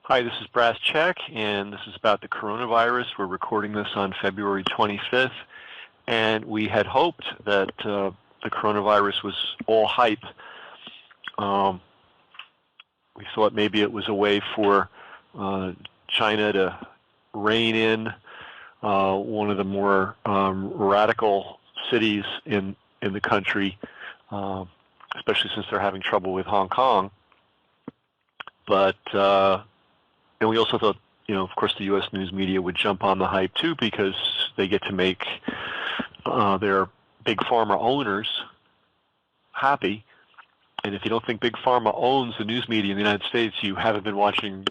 Hi, this is Brass Check, and this is about the coronavirus. We're recording this on February 25th, and we had hoped that the coronavirus was all hype. We thought maybe it was a way for China to rein in one of the more radical cities in the country, especially since they're having trouble with Hong Kong. But and we also thought, of course, the U.S. news media would jump on the hype too, because they get to make their big pharma owners happy. And if you don't think big pharma owns the news media in the United States, you haven't been watching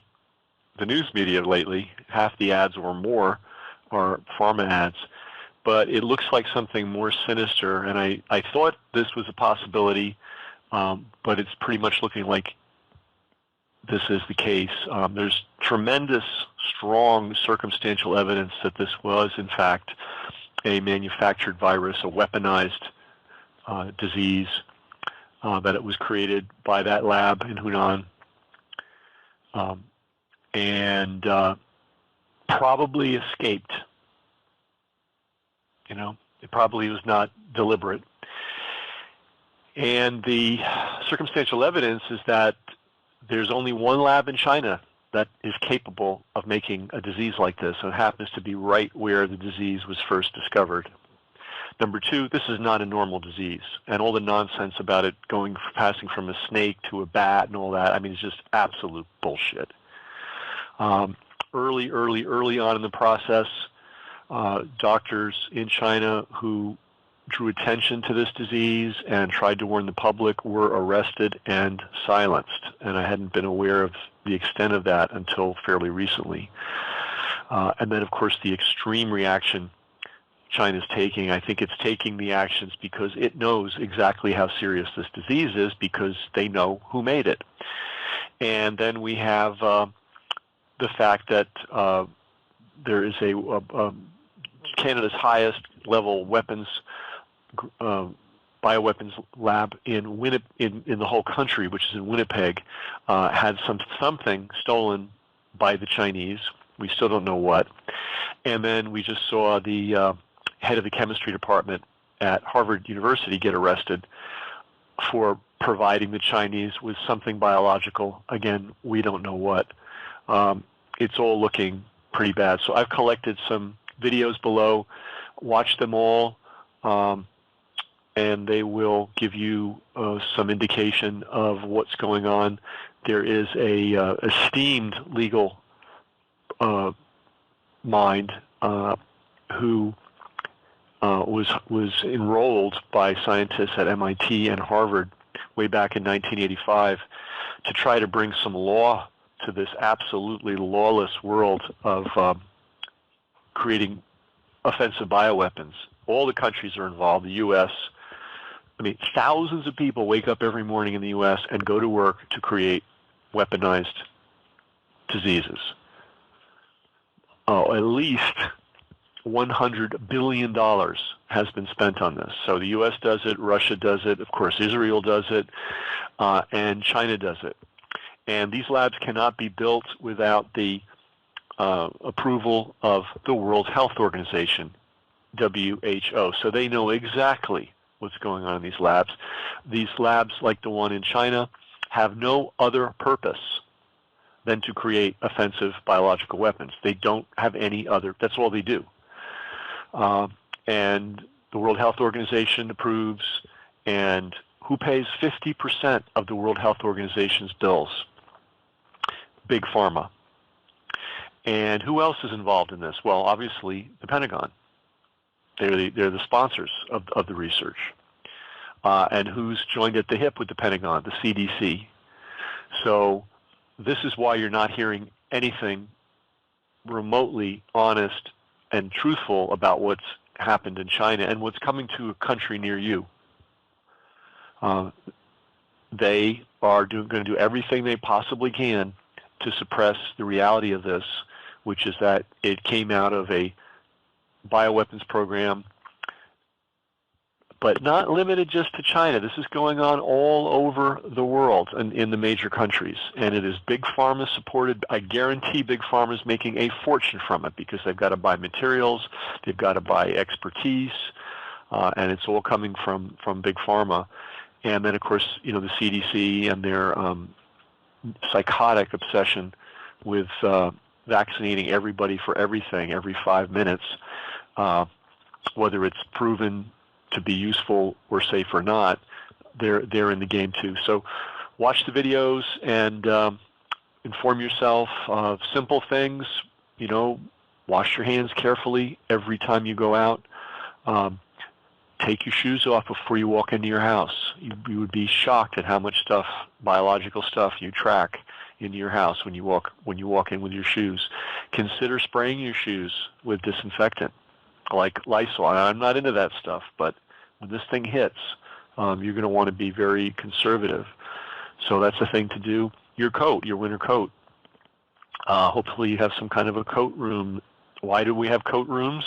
the news media lately. Half the ads or more are pharma ads. But it looks like something more sinister, and I thought this was a possibility, but it's pretty much looking like this is the case. There's tremendous, strong circumstantial evidence that this was, in fact, a manufactured virus, a weaponized disease, that it was created by that lab in Hunan, and probably escaped. It probably was not deliberate. And the circumstantial evidence is that there's only one lab in China that is capable of making a disease like this, and it happens to be right where the disease was first discovered. Number two, this is not a normal disease, and all the nonsense about it passing from a snake to a bat and all that, it's just absolute bullshit. Early on in the process, doctors in China who drew attention to this disease and tried to warn the public were arrested and silenced, and I hadn't been aware of the extent of that until fairly recently. And then, of course, the extreme reaction China's taking, I think it's taking the actions because it knows exactly how serious this disease is, because they know who made it. And then we have the fact that there is Canada's highest level bioweapons lab in the whole country, which is in Winnipeg, had something stolen by the Chinese. We still don't know what. And then we just saw the head of the chemistry department at Harvard University get arrested for providing the Chinese with something biological. Again, we don't know what. It's all looking pretty bad. So I've collected some videos below. Watch them all. And they will give you some indication of what's going on. There is a esteemed legal mind who was enrolled by scientists at MIT and Harvard way back in 1985 to try to bring some law to this absolutely lawless world of creating offensive bioweapons. All the countries are involved, the U.S. Thousands of people wake up every morning in the U.S. and go to work to create weaponized diseases. At least $100 billion has been spent on this. So the U.S. does it, Russia does it, of course Israel does it, and China does it. And these labs cannot be built without the approval of the World Health Organization, WHO. So they know exactly what's going on in these labs. These labs, like the one in China, have no other purpose than to create offensive biological weapons. They don't have any other, that's all they do. And the World Health Organization approves, and who pays 50% of the World Health Organization's bills? Big Pharma. And who else is involved in this? Well, obviously, the Pentagon. They're the sponsors of the research. And who's joined at the hip with the Pentagon? The CDC. So this is why you're not hearing anything remotely honest and truthful about what's happened in China and what's coming to a country near you. They are going to do everything they possibly can to suppress the reality of this, which is that it came out of a bioweapons program but not limited just to China. This is going on all over the world and in the major countries, and it is Big Pharma supported. I guarantee Big Pharma is making a fortune from it because they've got to buy materials, they've got to buy expertise, and it's all coming from Big Pharma. And then, of course, the CDC and their psychotic obsession with vaccinating everybody for everything every 5 minutes, whether it's proven to be useful or safe or not, they're in the game too. So watch the videos and inform yourself of simple things. Wash your hands carefully every time you go out. Take your shoes off before you walk into your house. You would be shocked at how much stuff, biological stuff, you track into your house when you walk in with your shoes. Consider spraying your shoes with disinfectant like Lysol. I'm not into that stuff, but when this thing hits, you're going to want to be very conservative. So that's the thing to do. Your coat, your winter coat. Hopefully you have some kind of a coat room. Why do we have coat rooms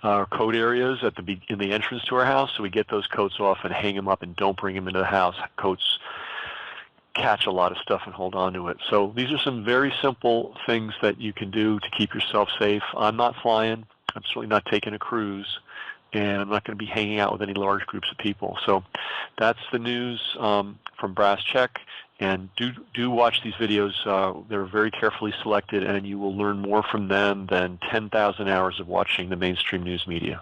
or coat areas in the entrance to our house? So we get those coats off and hang them up and don't bring them into the house. Coats catch a lot of stuff and hold on to it. So these are some very simple things that you can do to keep yourself safe. I'm not flying. I'm certainly not taking a cruise. And I'm not going to be hanging out with any large groups of people. So that's the news from Brass Check. And do watch these videos. They're very carefully selected, and you will learn more from them than 10,000 hours of watching the mainstream news media.